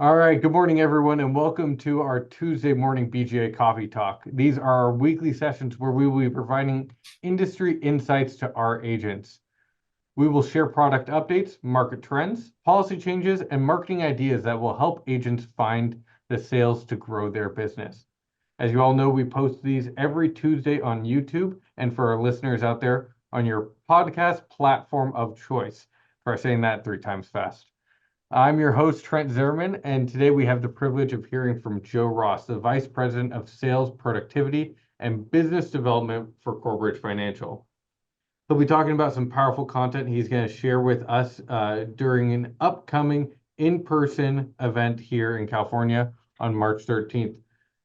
All right, good morning, everyone, and welcome to our Tuesday morning BGA Coffee Talk. These are our weekly sessions where we will be providing industry insights to our agents. We will share product updates, market trends, policy changes, and marketing ideas that will help agents find the sales to grow their business. As you all know, we post these every Tuesday on YouTube, and for our listeners out there, on your podcast platform of choice. Try saying that 3 times fast. I'm your host, Trent Zimmermann, and today we have the privilege of hearing from Joe Ross, the Vice President of Sales Productivity and Business Development for CoreBridge Financial. He'll be talking about some powerful content he's going to share with us during an upcoming in-person event here in California on March 13th.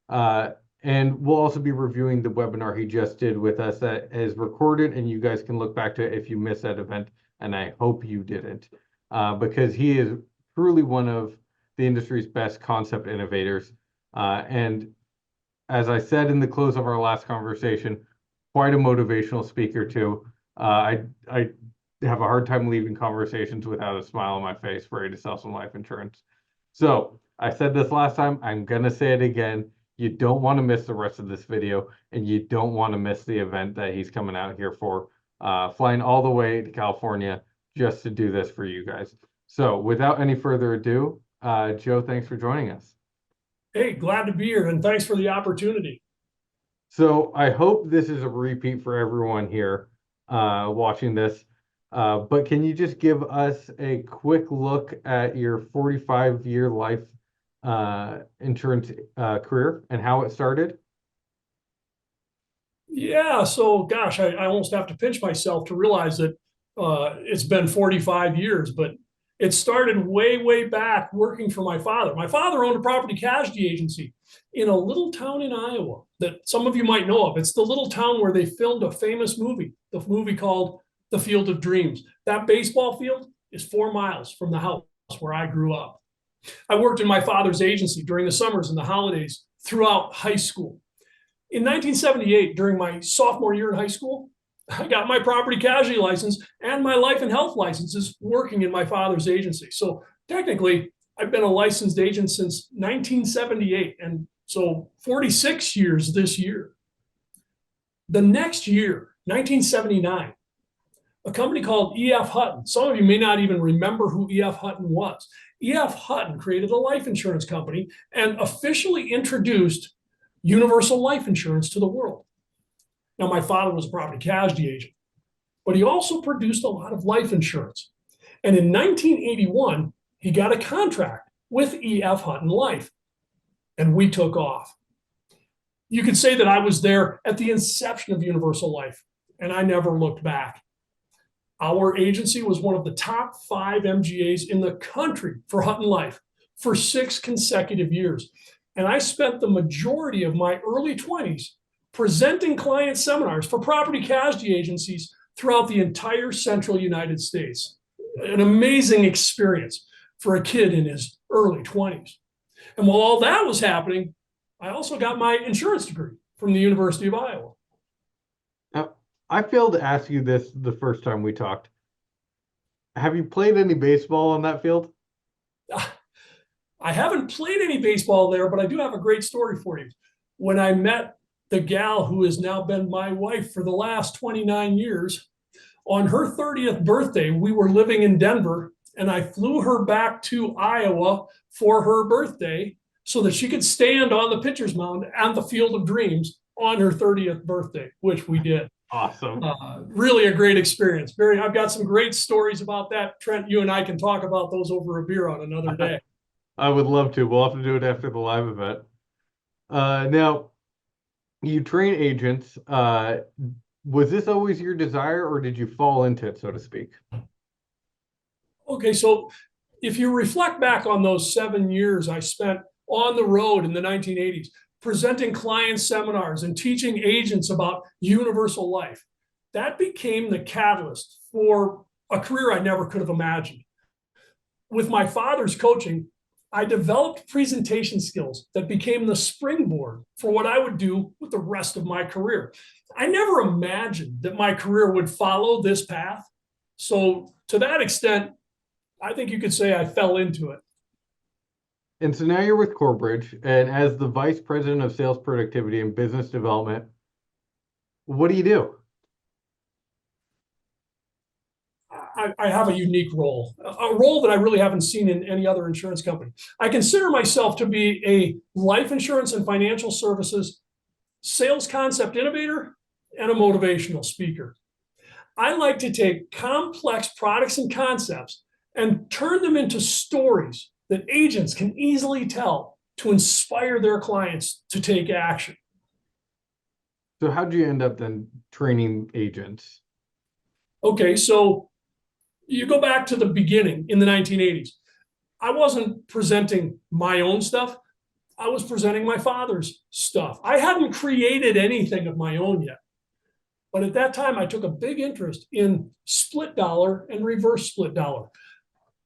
And we'll also be reviewing the webinar he just did with us that is recorded, and you guys can look back to it if you missed that event, and I hope you didn't, because he is truly one of the industry's best concept innovators. And as I said in the close of our last conversation, quite a motivational speaker too. I have a hard time leaving conversations without a smile on my face, ready to sell some life insurance. So I said this last time, I'm gonna say it again. You don't want to miss the rest of this video, and you don't want to miss the event that he's coming out here for, flying all the way to California just to do this for you guys. So without any further ado, Joe, thanks for joining us. Hey, glad to be here, and thanks for the opportunity. So I hope this is a repeat for everyone here watching this, but can you just give us a quick look at your 45-year life insurance career and how it started? Yeah, so gosh, I almost have to pinch myself to realize that it's been 45 years, but it started way, way back working for my father. My father owned a property casualty agency in a little town in Iowa that some of you might know of. It's the little town where they filmed a famous movie, the movie called The Field of Dreams. That baseball field is 4 miles from the house where I grew up. I worked in my father's agency during the summers and the holidays throughout high school. In 1978, during my sophomore year in high school, I got my property casualty license and my life and health licenses working in my father's agency. So technically, I've been a licensed agent since 1978, and so 46 years this year. The next year, 1979, a company called EF Hutton. Some of you may not even remember who EF Hutton was. EF Hutton created a life insurance company and officially introduced universal life insurance to the world. Now, my father was a property casualty agent, but he also produced a lot of life insurance. And in 1981, he got a contract with EF Hutton Life, and we took off. You could say that I was there at the inception of universal life, and I never looked back. Our agency was one of the top 5 MGAs in the country for Hutton Life for 6 consecutive years. And I spent the majority of my early 20s presenting client seminars for property casualty agencies throughout the entire central United States. An amazing experience for a kid in his early 20s. And while all that was happening, I also got my insurance degree from the University of Iowa. Now, I failed to ask you this the first time we talked. Have you played any baseball on that field? I haven't played any baseball there, but I do have a great story for you. When I met the gal who has now been my wife for the last 29 years, on her 30th birthday, we were living in Denver, and I flew her back to Iowa for her birthday so that she could stand on the pitcher's mound at the Field of Dreams on her 30th birthday, which we did. Awesome. Really a great experience. I've got some great stories about that. Trent, you and I can talk about those over a beer on another day. I would love to. We'll have to do it after the live event. Now, you train agents. Was this always your desire, or did you fall into it, so to speak? Okay, so if you reflect back on those 7 years I spent on the road in the 1980s, presenting client seminars and teaching agents about universal life, that became the catalyst for a career I never could have imagined. With my father's coaching, I developed presentation skills that became the springboard for what I would do with the rest of my career. I never imagined that my career would follow this path. So to that extent, I think you could say I fell into it. And so now you're with Corbridge, and as the Vice President of Sales Productivity and Business Development, what do you do? I have a unique role, a role that I really haven't seen in any other insurance company. I consider myself to be a life insurance and financial services sales concept innovator and a motivational speaker. I like to take complex products and concepts and turn them into stories that agents can easily tell to inspire their clients to take action. So how'd you end up then training agents? Okay, so you go back to the beginning in the 1980s. I wasn't presenting my own stuff. I was presenting my father's stuff. I hadn't created anything of my own yet. But at that time, I took a big interest in split dollar and reverse split dollar.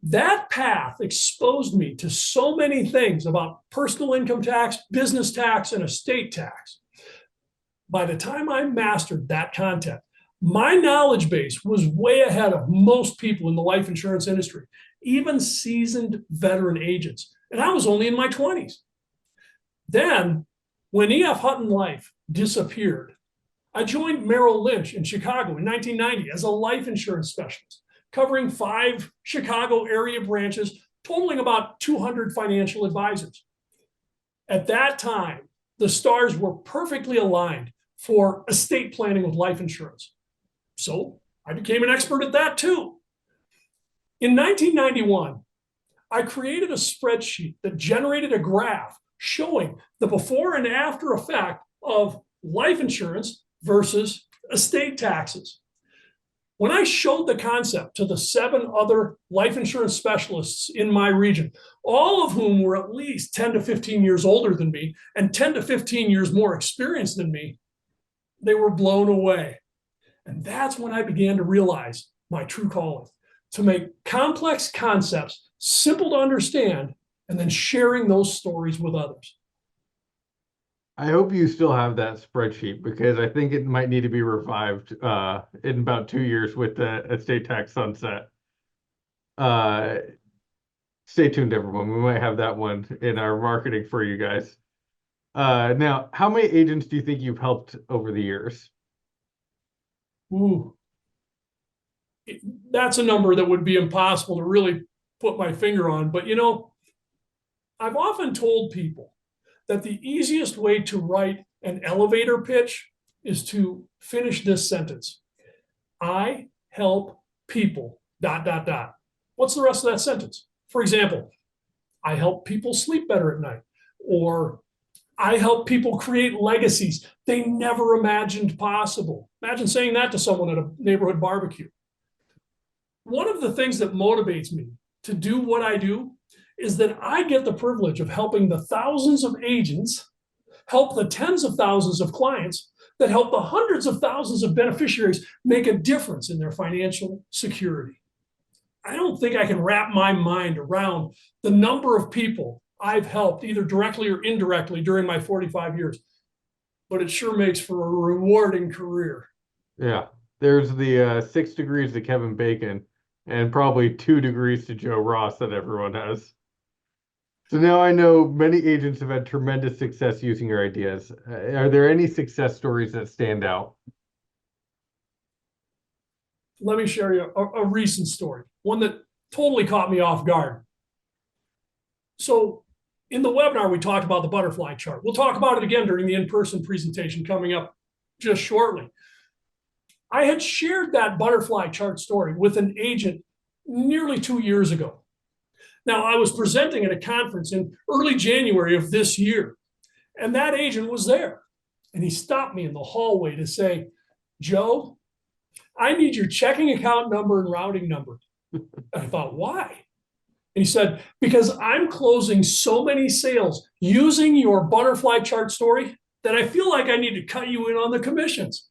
That path exposed me to so many things about personal income tax, business tax, and estate tax. By the time I mastered that content, my knowledge base was way ahead of most people in the life insurance industry, even seasoned veteran agents. And I was only in my 20s. Then, when EF Hutton Life disappeared, I joined Merrill Lynch in Chicago in 1990 as a life insurance specialist, covering 5 Chicago area branches, totaling about 200 financial advisors. At that time, the stars were perfectly aligned for estate planning with life insurance. So I became an expert at that too. In 1991, I created a spreadsheet that generated a graph showing the before and after effect of life insurance versus estate taxes. When I showed the concept to the 7 other life insurance specialists in my region, all of whom were at least 10 to 15 years older than me and 10 to 15 years more experienced than me, they were blown away. And that's when I began to realize my true calling, to make complex concepts simple to understand and then sharing those stories with others. I hope you still have that spreadsheet because I think it might need to be revived in about 2 years with the estate tax sunset. Stay tuned, everyone. We might have that one in our marketing for you guys. Now, how many agents do you think you've helped over the years? Ooh, that's a number that would be impossible to really put my finger on. But I've often told people that the easiest way to write an elevator pitch is to finish this sentence. I help people, ... What's the rest of that sentence? For example, I help people sleep better at night, or I help people create legacies they never imagined possible. Imagine saying that to someone at a neighborhood barbecue. One of the things that motivates me to do what I do is that I get the privilege of helping the thousands of agents help the tens of thousands of clients that help the hundreds of thousands of beneficiaries make a difference in their financial security. I don't think I can wrap my mind around the number of people I've helped either directly or indirectly during my 45 years, but it sure makes for a rewarding career. Yeah, there's the 6 degrees to Kevin Bacon and probably 2 degrees to Joe Ross that everyone has. So now I know many agents have had tremendous success using your ideas. Are there any success stories that stand out? Let me share you a recent story, one that totally caught me off guard. So in the webinar, we talked about the butterfly chart. We'll talk about it again during the in-person presentation coming up just shortly. I had shared that butterfly chart story with an agent nearly 2 years ago. Now, I was presenting at a conference in early January of this year, and that agent was there. And he stopped me in the hallway to say, Joe, I need your checking account number and routing number. And I thought, why? And he said, because I'm closing so many sales using your butterfly chart story that I feel like I need to cut you in on the commissions.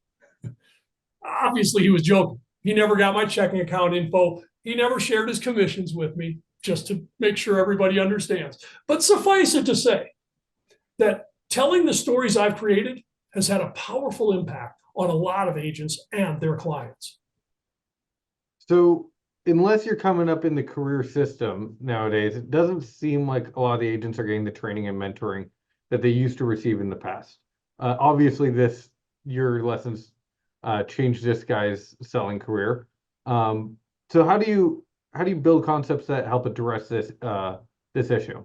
Obviously, he was joking. He never got my checking account info. He never shared his commissions with me, just to make sure everybody understands. But suffice it to say that telling the stories I've created has had a powerful impact on a lot of agents and their clients. So unless you're coming up in the career system nowadays, it doesn't seem like a lot of the agents are getting the training and mentoring that they used to receive in the past. Obviously, your lessons changed this guy's selling career. So how do you build concepts that help address this issue?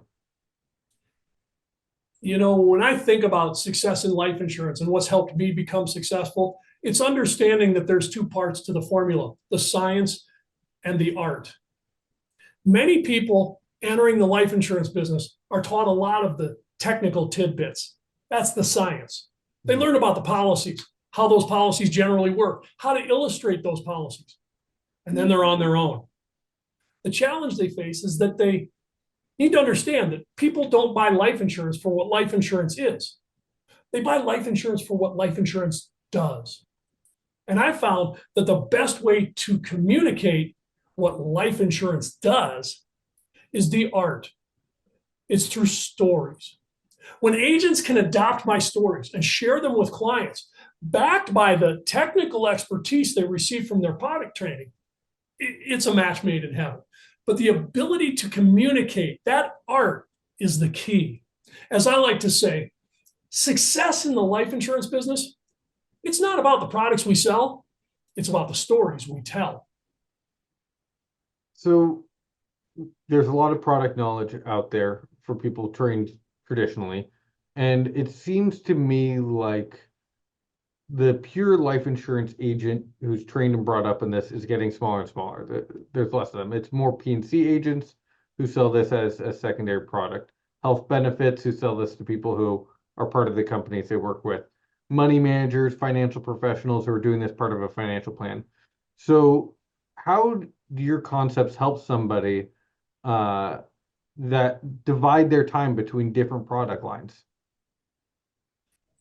When I think about success in life insurance and what's helped me become successful, it's understanding that there's two parts to the formula, the science and the art. Many people entering the life insurance business are taught a lot of the technical tidbits. That's the science. They learn about the policies, how those policies generally work, how to illustrate those policies, and then they're on their own. The challenge they face is that they need to understand that people don't buy life insurance for what life insurance is. They buy life insurance for what life insurance does. And I found that the best way to communicate what life insurance does is the art. It's through stories. When agents can adopt my stories and share them with clients, backed by the technical expertise they receive from their product training, it's a match made in heaven. But the ability to communicate, that art is the key. As I like to say, success in the life insurance business, it's not about the products we sell, it's about the stories we tell. So there's a lot of product knowledge out there for people trained traditionally, and it seems to me like the pure life insurance agent who's trained and brought up in this is getting smaller and smaller. There's less of them. It's more P&C agents who sell this as a secondary product, health benefits who sell this to people who are part of the companies they work with, money managers, financial professionals who are doing this part of a financial plan. So how do your concepts help somebody that divide their time between different product lines?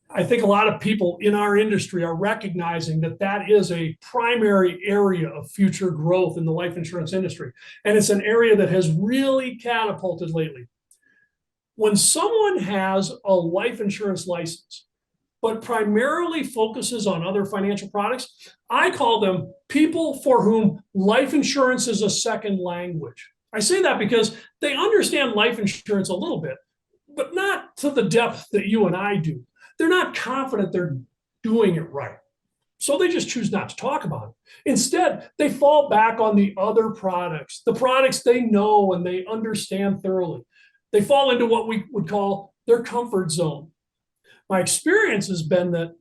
I think a lot of people in our industry are recognizing that that is a primary area of future growth in the life insurance industry. And it's an area that has really catapulted lately. When someone has a life insurance license, but primarily focuses on other financial products, I call them people for whom life insurance is a second language. I say that because they understand life insurance a little bit, but not to the depth that you and I do. They're not confident they're doing it right. So they just choose not to talk about it. Instead, they fall back on the other products, the products they know and they understand thoroughly. They fall into what we would call their comfort zone. My experience has been that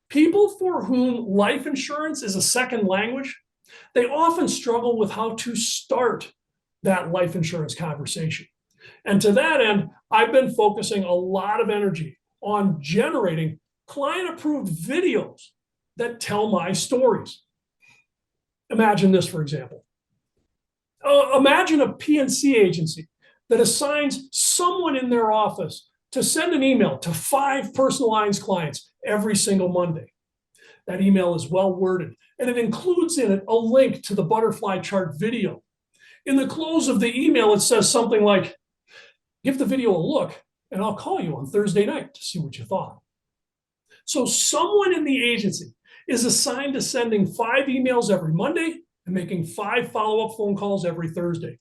people for whom life insurance is a second language, they often struggle with how to start that life insurance conversation. And to that end, I've been focusing a lot of energy on generating client-approved videos that tell my stories. Imagine this, for example. Imagine a P&C agency that assigns someone in their office to send an email to 5 personal lines clients every single Monday. That email is well worded, and it includes in it a link to the butterfly chart video. In the close of the email, it says something like, "Give the video a look, and I'll call you on Thursday night to see what you thought." So someone in the agency is assigned to sending 5 emails every Monday and making 5 follow-up phone calls every Thursday.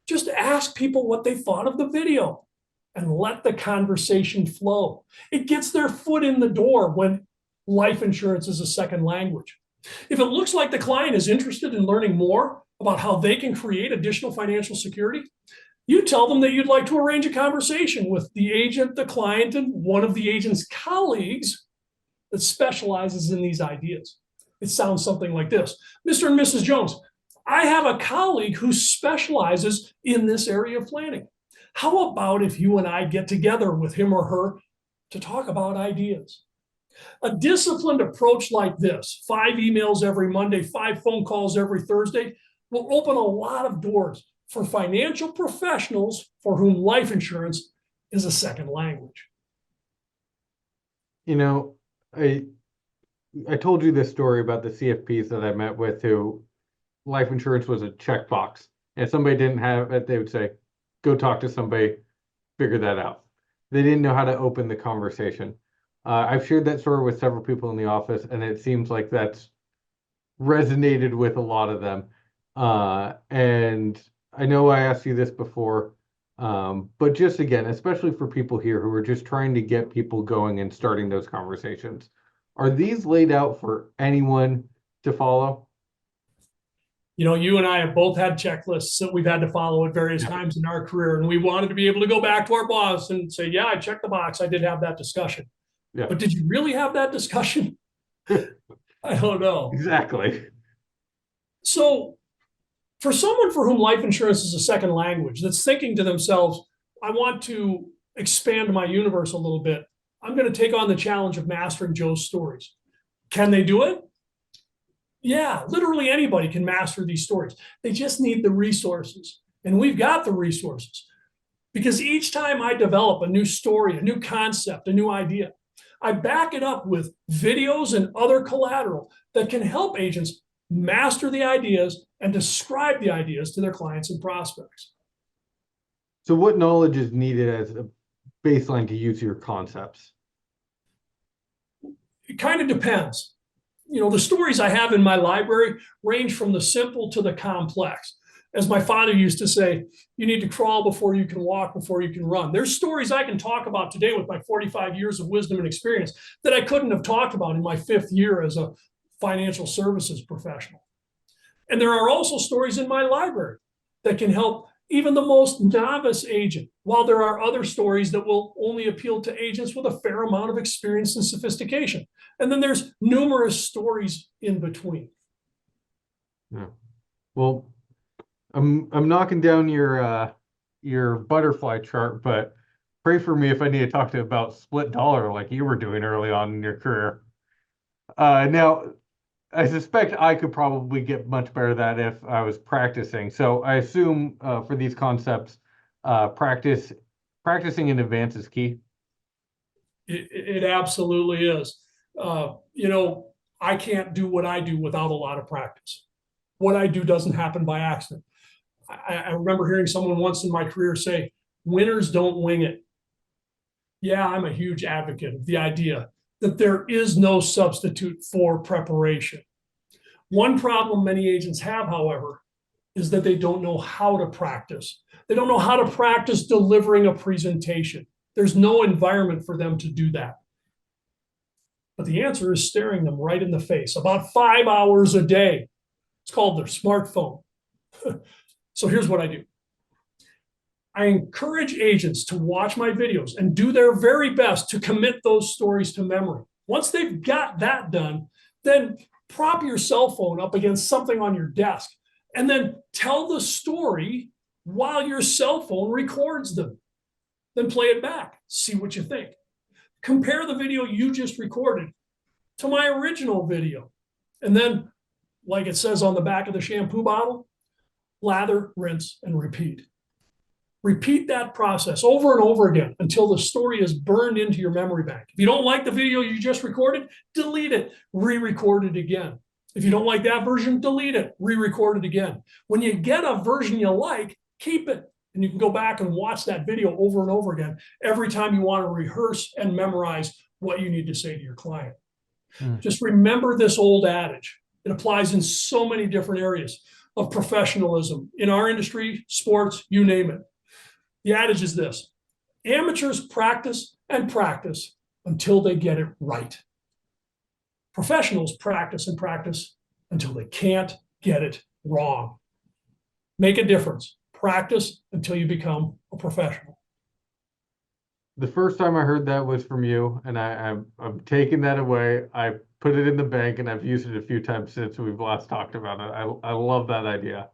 Just ask people what they thought of the video and let the conversation flow. It gets their foot in the door when life insurance is a second language. If it looks like the client is interested in learning more about how they can create additional financial security, you tell them that you'd like to arrange a conversation with the agent, the client, and one of the agent's colleagues that specializes in these ideas. It sounds something like this. "Mr. and Mrs. Jones, I have a colleague who specializes in this area of planning. How about if you and I get together with him or her to talk about ideas?" A disciplined approach like this, 5 emails every Monday, 5 phone calls every Thursday, will open a lot of doors for financial professionals for whom life insurance is a second language. You know, I told you this story about the CFPs that I met with who life insurance was a checkbox. And if somebody didn't have it, they would say, "Go talk to somebody, figure that out." They didn't know how to open the conversation. I've shared that story with several people in the office, and it seems like that's resonated with a lot of them. And I know I asked you this before, but just again, especially for people here who are just trying to get people going and starting those conversations, are these laid out for anyone to follow? You and I have both had checklists that we've had to follow at various Yeah. times in our career. And we wanted to be able to go back to our boss and say, yeah, I checked the box. I did have that discussion. Yeah, But did you really have that discussion? I don't know. exactly. So for someone for whom life insurance is a second language, that's thinking to themselves, I want to expand my universe a little bit, I'm going to take on the challenge of mastering Joe's stories. Can they do it? Yeah, literally anybody can master these stories. They just need the resources. And we've got the resources. Because each time I develop a new story, a new concept, a new idea, I back it up with videos and other collateral that can help agents master the ideas and describe the ideas to their clients and prospects. So what knowledge is needed as a baseline to use your concepts? It kind of depends. The stories I have in my library range from the simple to the complex. As my father used to say, you need to crawl before you can walk, before you can run. There's stories I can talk about today with my 45 years of wisdom and experience that I couldn't have talked about in my 5th year as a financial services professional. And there are also stories in my library that can help even the most novice agent, while there are other stories that will only appeal to agents with a fair amount of experience and sophistication. And then there's numerous stories in between. Yeah. Well, I'm knocking down your butterfly chart, but pray for me if I need to talk to you about split dollar like you were doing early on in your career. Now, I suspect I could probably get much better at that if I was practicing. So I assume for these concepts, practicing in advance is key. It absolutely is. I can't do what I do without a lot of practice. What I do doesn't happen by accident. I remember hearing someone once in my career say, winners don't wing it. Yeah, I'm a huge advocate of the idea that there is no substitute for preparation. One problem many agents have, however, is that they don't know how to practice. They don't know how to practice delivering a presentation. There's no environment for them to do that. But the answer is staring them right in the face about 5 hours a day. It's called their smartphone. So here's what I do. I encourage agents to watch my videos and do their very best to commit those stories to memory. Once they've got that done, then prop your cell phone up against something on your desk and then tell the story while your cell phone records them. Then play it back, see what you think. Compare the video you just recorded to my original video. And then, like it says on the back of the shampoo bottle, lather, rinse, and repeat. Repeat that process over and over again until the story is burned into your memory bank. If you don't like the video you just recorded, delete it, re-record it again. If you don't like that version, delete it, re-record it again. When you get a version you like, keep it. And you can go back and watch that video over and over again every time you want to rehearse and memorize what you need to say to your client. Just remember this old adage. It applies in so many different areas of professionalism, in our industry, sports, you name it. The adage is this: amateurs practice and practice until they get it right. Professionals practice and practice until they can't get it wrong. Make a difference. Practice until you become a professional. The first time I heard that was from you, and I'm taking that away. I put it in the bank, and I've used it a few times since we've last talked about it. I love that idea.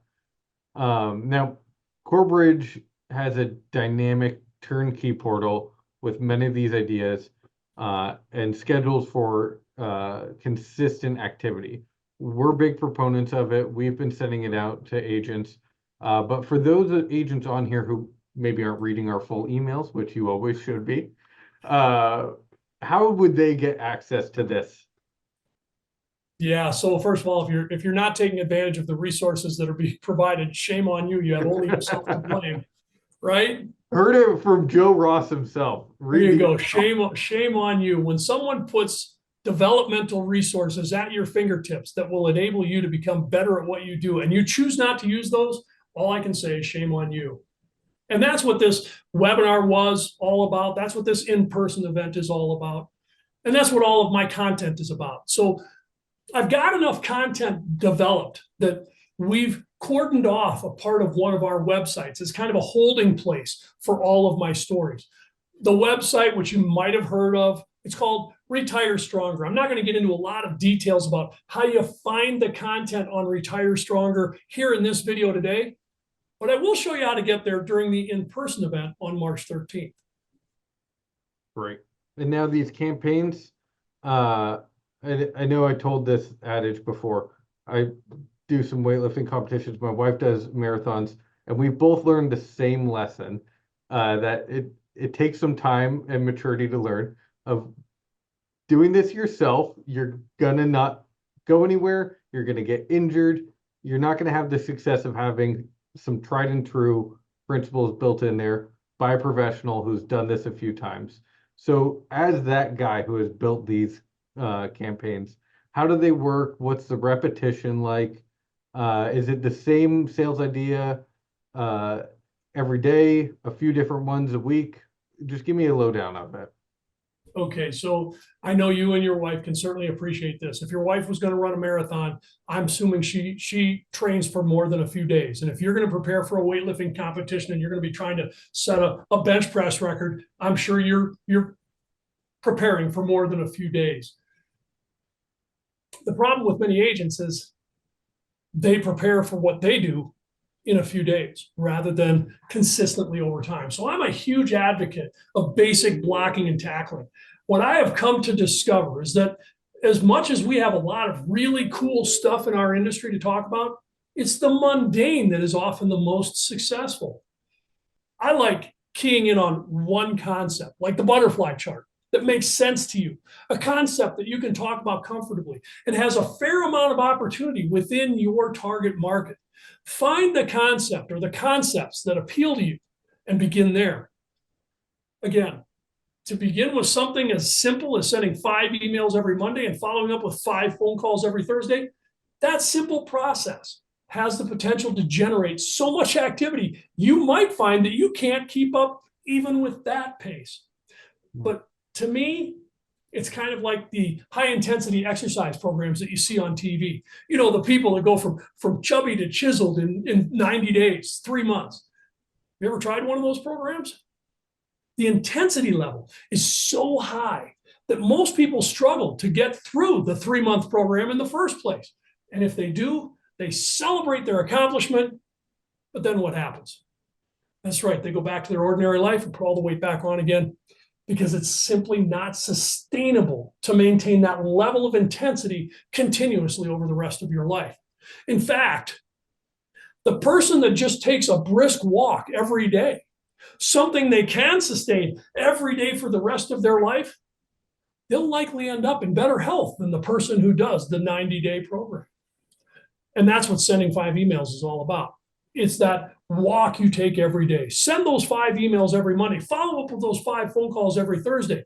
Now, Corbridge has a dynamic turnkey portal with many of these ideas and schedules for consistent activity. We're big proponents of it. We've been sending it out to agents. But for those agents on here who maybe aren't reading our full emails, which you always should be, how would they get access to this? Yeah. So first of all, if you're not taking advantage of the resources that are being provided, shame on you. You have only yourself to blame, right? Heard it from Joe Ross himself. There you go. Shame on you. When someone puts developmental resources at your fingertips that will enable you to become better at what you do, and you choose not to use those, all I can say is shame on you. And that's what this webinar was all about. That's what this in-person event is all about. And that's what all of my content is about. So I've got enough content developed that we've cordoned off a part of one of our websites as kind of a holding place for all of my stories. The website, which you might have heard of, it's called Retire Stronger. I'm not going to get into a lot of details about how you find the content on Retire Stronger here in this video today, but I will show you how to get there during the in-person event on March 13th. Great. And now these campaigns, I know I told this adage before. I do some weightlifting competitions. My wife does marathons, and we both learned the same lesson, that it takes some time and maturity to learn of doing this yourself. You're gonna not go anywhere. You're gonna get injured. You're not gonna have the success of having some tried and true principles built in there by a professional who's done this a few times. So as that guy who has built these campaigns, how do they work? What's the repetition like? Is it the same sales idea every day, a few different ones a week? Just give me a lowdown of it. Okay, so I know you and your wife can certainly appreciate this. If your wife was going to run a marathon, I'm assuming she trains for more than a few days. And if you're going to prepare for a weightlifting competition and you're going to be trying to set a bench press record, I'm sure you're preparing for more than a few days. The problem with many agents is they prepare for what they do in a few days rather than consistently over time. So I'm a huge advocate of basic blocking and tackling. What I have come to discover is that as much as we have a lot of really cool stuff in our industry to talk about, it's the mundane that is often the most successful. I like keying in on one concept, like the butterfly chart, that makes sense to you, a concept that you can talk about comfortably and has a fair amount of opportunity within your target market. Find the concept or the concepts that appeal to you and begin there. Again, to begin with something as simple as sending 5 emails every Monday and following up with 5 phone calls every Thursday, that simple process has the potential to generate so much activity, you might find that you can't keep up even with that pace. But to me, it's kind of like the high intensity exercise programs that you see on TV. You know, the people that go from chubby to chiseled in 90 days, 3 months. You ever tried one of those programs? The intensity level is so high that most people struggle to get through the 3-month program in the first place. And if they do, they celebrate their accomplishment, but then what happens? That's right, they go back to their ordinary life and put all the weight back on again, because it's simply not sustainable to maintain that level of intensity continuously over the rest of your life. In fact, the person that just takes a brisk walk every day, something they can sustain every day for the rest of their life, they'll likely end up in better health than the person who does the 90-day program. And that's what sending 5 emails is all about. It's that walk you take every day. Send those 5 emails every Monday. Follow up with those 5 phone calls every Thursday.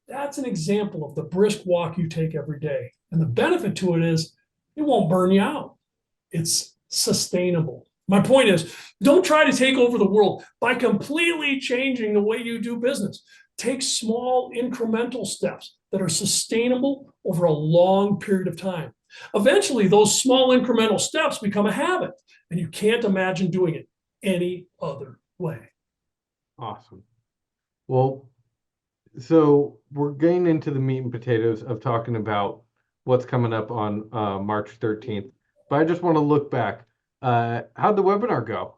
That's an example of the brisk walk you take every day. And the benefit to it is it won't burn you out. It's sustainable. My point is, don't try to take over the world by completely changing the way you do business. Take small incremental steps that are sustainable over a long period of time. Eventually, those small incremental steps become a habit, and you can't imagine doing it any other way. Awesome. Well, so we're getting into the meat and potatoes of talking about what's coming up on March 13th. But I just want to look back. How'd the webinar go?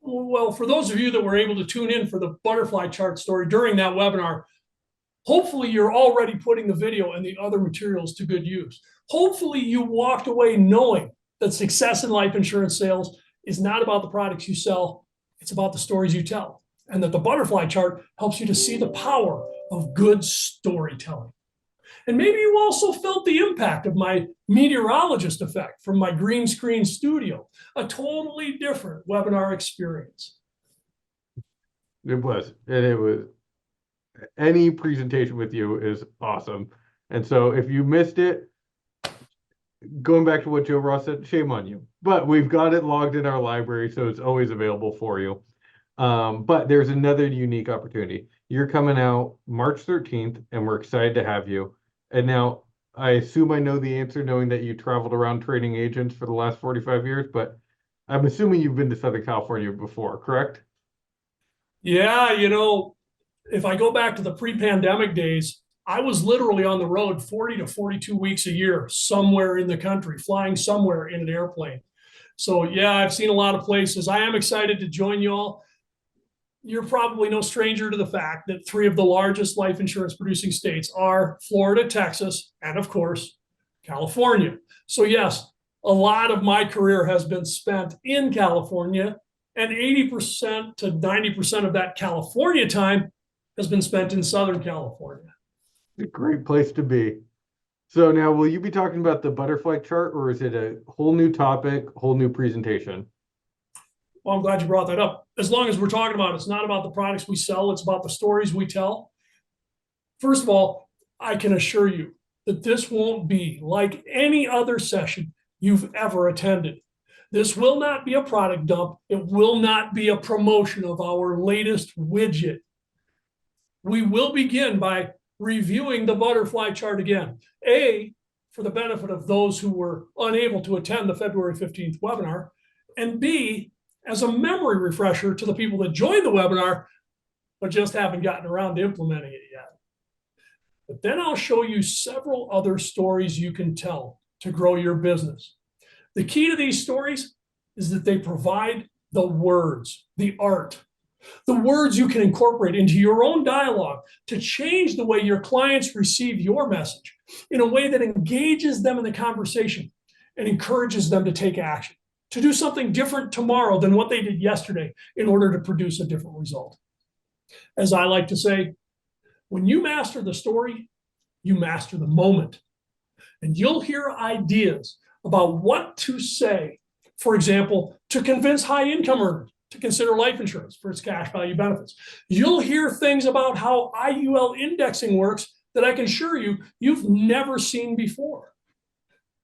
Well, for those of you that were able to tune in for the butterfly chart story during that webinar, hopefully you're already putting the video and the other materials to good use. Hopefully you walked away knowing that success in life insurance sales is not about the products you sell, it's about the stories you tell. And that the butterfly chart helps you to see the power of good storytelling. And maybe you also felt the impact of my meteorologist effect from my green screen studio, a totally different webinar experience. It was. Any presentation with you is awesome. And so if you missed it, going back to what Joe Ross said, shame on you. But we've got it logged in our library, so it's always available for you. But there's another unique opportunity. You're coming out March 13th, and we're excited to have you. And now I assume I know the answer, knowing that you traveled around training agents for the last 45 years, but I'm assuming you've been to Southern California before, correct? Yeah, if I go back to the pre-pandemic days, I was literally on the road 40 to 42 weeks a year, somewhere in the country, flying somewhere in an airplane. So yeah, I've seen a lot of places. I am excited to join you all. You're probably no stranger to the fact that three of the largest life insurance producing states are Florida, Texas, and of course, California. So yes, a lot of my career has been spent in California, and 80% to 90% of that California time has been spent in Southern California. A great place to be. So now, will you be talking about the butterfly chart, or is it a whole new topic, whole new presentation? Well, I'm glad you brought that up. As long as we're talking about it, it's not about the products we sell, it's about the stories we tell. First of all, I can assure you that this won't be like any other session you've ever attended. This will not be a product dump. It will not be a promotion of our latest widget. We will begin by reviewing the butterfly chart again. A, for the benefit of those who were unable to attend the February 15th webinar, and B, as a memory refresher to the people that joined the webinar, but just haven't gotten around to implementing it yet. But then I'll show you several other stories you can tell to grow your business. The key to these stories is that they provide the words, the art, the words you can incorporate into your own dialogue to change the way your clients receive your message in a way that engages them in the conversation and encourages them to take action, to do something different tomorrow than what they did yesterday in order to produce a different result. As I like to say, when you master the story, you master the moment. And you'll hear ideas about what to say, for example, to convince high income earners to consider life insurance for its cash value benefits. You'll hear things about how IUL indexing works that I can assure you you've never seen before.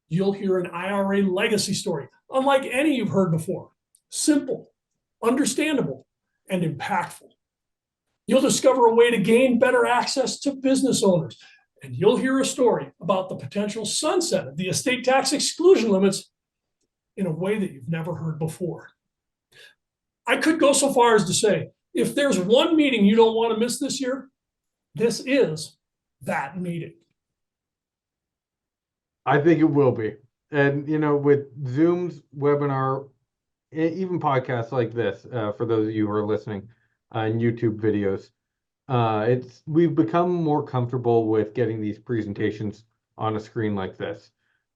You'll hear an IRA legacy story, unlike any you've heard before. Simple, understandable, and impactful. You'll discover a way to gain better access to business owners, and you'll hear a story about the potential sunset of the estate tax exclusion limits in a way that you've never heard before. I could go so far as to say, if there's one meeting you don't want to miss this year, this is that meeting. I think it will be. And, with Zoom's webinar, even podcasts like this, for those of you who are listening, and YouTube videos, we've become more comfortable with getting these presentations on a screen like this.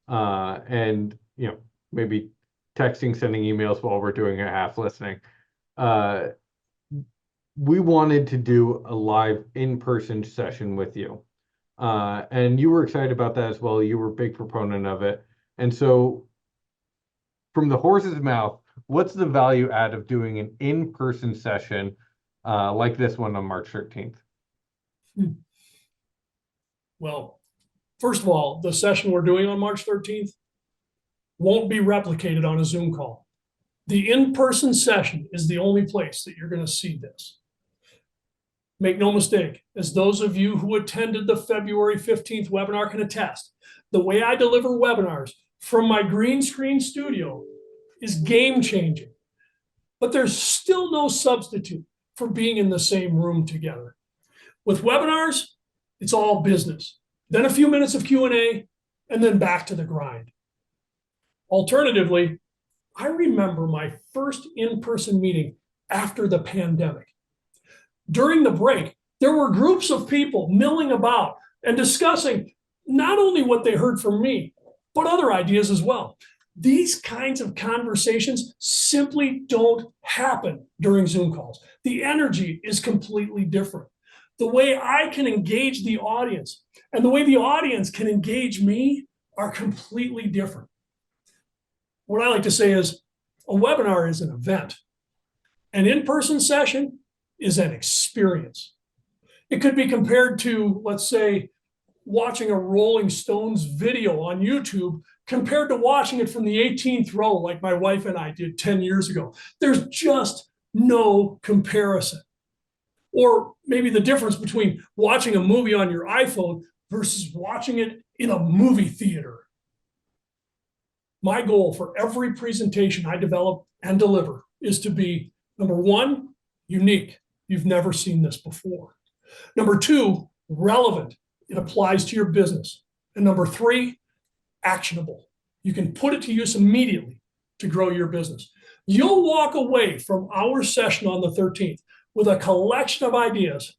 And, maybe texting, sending emails while we're doing a half listening. We wanted to do a live in-person session with you. And you were excited about that as well. You were a big proponent of it. And so from the horse's mouth, what's the value add of doing an in-person session like this one on March 13th? Well, first of all, the session we're doing on March 13th won't be replicated on a Zoom call. The in-person session is the only place that you're going to see this. Make no mistake, as those of you who attended the February 15th webinar can attest, the way I deliver webinars from my green screen studio is game-changing. But there's still no substitute for being in the same room together. With webinars, it's all business. Then a few minutes of Q&A, and then back to the grind. Alternatively, I remember my first in-person meeting after the pandemic. During the break, there were groups of people milling about and discussing not only what they heard from me, but other ideas as well. These kinds of conversations simply don't happen during Zoom calls. The energy is completely different. The way I can engage the audience and the way the audience can engage me are completely different. What I like to say is a webinar is an event. An in-person session is an experience. It could be compared to, let's say, watching a Rolling Stones video on YouTube compared to watching it from the 18th row, like my wife and I did 10 years ago. There's just no comparison. Or maybe the difference between watching a movie on your iPhone versus watching it in a movie theater. My goal for every presentation I develop and deliver is to be, number one, unique. You've never seen this before. Number two, relevant. It applies to your business. And number three, actionable. You can put it to use immediately to grow your business. You'll walk away from our session on the 13th with a collection of ideas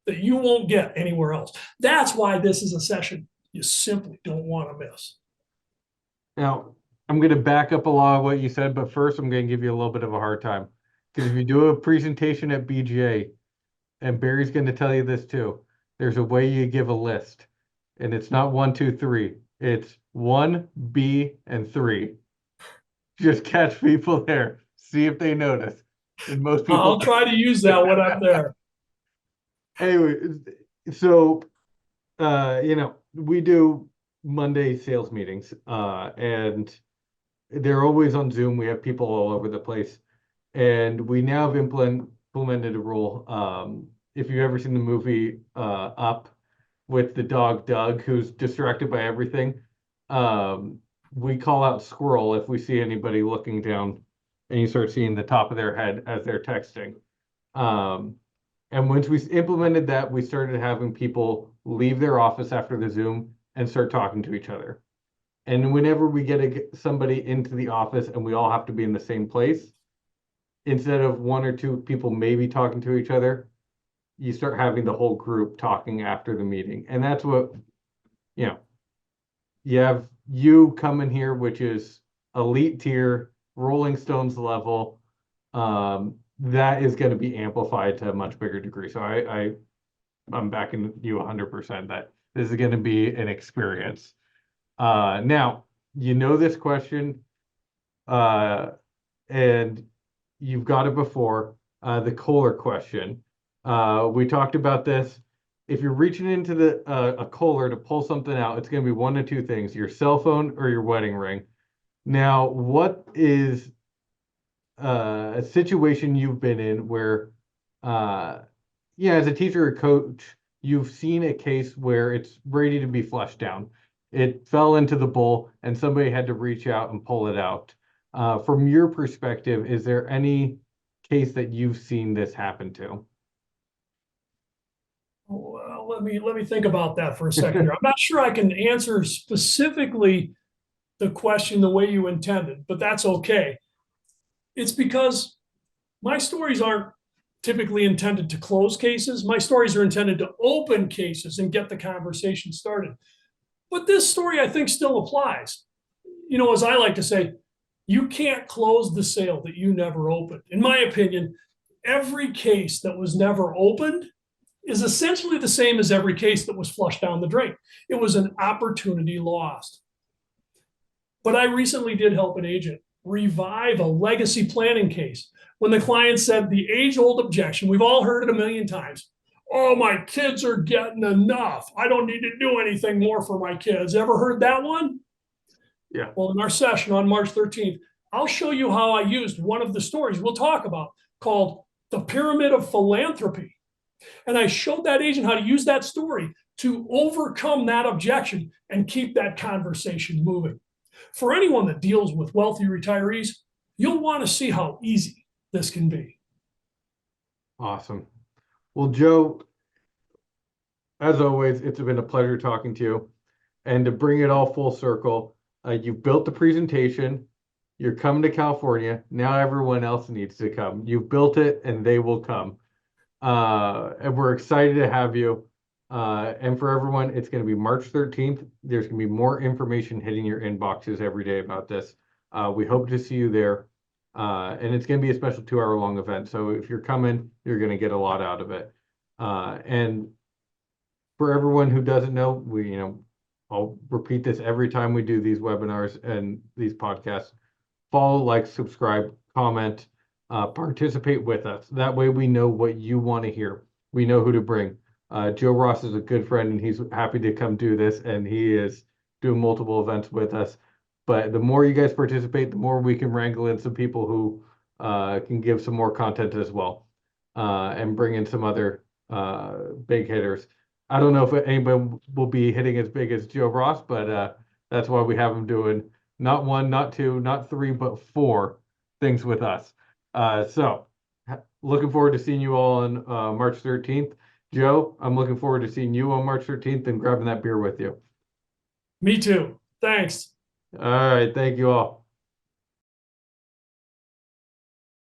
that you won't get anywhere else. That's why this is a session you simply don't want to miss. Now, I'm going to back up a lot of what you said, but first I'm going to give you a little bit of a hard time. Because if you do a presentation at BGA, and Barry's going to tell you this too, there's a way you give a list. And it's not 1, 2, 3. It's 1, B, and 3. Just catch people there. See if they notice. And most people. I'll try to use that when I'm there. Anyway, so, we do Monday sales meetings, and they're always on Zoom. We have people all over the place. And we now have implemented a rule. If you've ever seen the movie Up with the dog Doug, who's distracted by everything, we call out squirrel if we see anybody looking down and you start seeing the top of their head as they're texting. And once we implemented that, we started having people leave their office after the Zoom and start talking to each other. And whenever we get somebody into the office and we all have to be in the same place, instead of 1 or 2 people maybe talking to each other, you start having the whole group talking after the meeting. And that's what, you have you come in here, which is elite tier, Rolling Stones level. That is going to be amplified to a much bigger degree. So I'm backing you 100% that this is going to be an experience. Now, this question, and you've got it before, the Kohler question. We talked about this. If you're reaching into a Kohler to pull something out, it's going to be 1 of 2 things, your cell phone or your wedding ring. Now, what is a situation you've been in where, as a teacher or coach, you've seen a case where it's ready to be flushed down. It fell into the bowl and somebody had to reach out and pull it out. From your perspective, is there any case that you've seen this happen to? Well, let me think about that for a second here. I'm not sure I can answer specifically the question the way you intended, but that's okay. It's because my stories aren't typically intended to close cases. My stories are intended to open cases and get the conversation started. But this story, I think, still applies. As I like to say, you can't close the sale that you never opened. In my opinion, every case that was never opened is essentially the same as every case that was flushed down the drain. It was an opportunity lost. But I recently did help an agent revive a legacy planning case when the client said the age-old objection, we've all heard it a million times, oh, my kids are getting enough. I don't need to do anything more for my kids. Ever heard that one? Yeah. Well, in our session on March 13th, I'll show you how I used one of the stories we'll talk about called The Pyramid of Philanthropy. And I showed that agent how to use that story to overcome that objection and keep that conversation moving. For anyone that deals with wealthy retirees, you'll want to see how easy this can be. Awesome. Well, Joe, as always, it's been a pleasure talking to you. And to bring it all full circle, you built the presentation. You're coming to California. Now everyone else needs to come. You've built it and they will come. And we're excited to have you. And for everyone, it's going to be March 13th. There's going to be more information hitting your inboxes every day about this. We hope to see you there. And it's going to be a special 2-hour-long event. So if you're coming, you're going to get a lot out of it. And for everyone who doesn't know, I'll repeat this every time we do these webinars and these podcasts. Follow, like, subscribe, comment, participate with us. That way we know what you want to hear. We know who to bring. Joe Ross is a good friend and he's happy to come do this, and he is doing multiple events with us. But the more you guys participate, the more we can wrangle in some people who can give some more content as well, and bring in some other big hitters. I don't know if anybody will be hitting as big as Joe Ross, but that's why we have him doing not one, not two, not three, but four things with us. So looking forward to seeing you all on March 13th. Joe, I'm looking forward to seeing you on March 13th and grabbing that beer with you. Me too. Thanks. All right. Thank you all.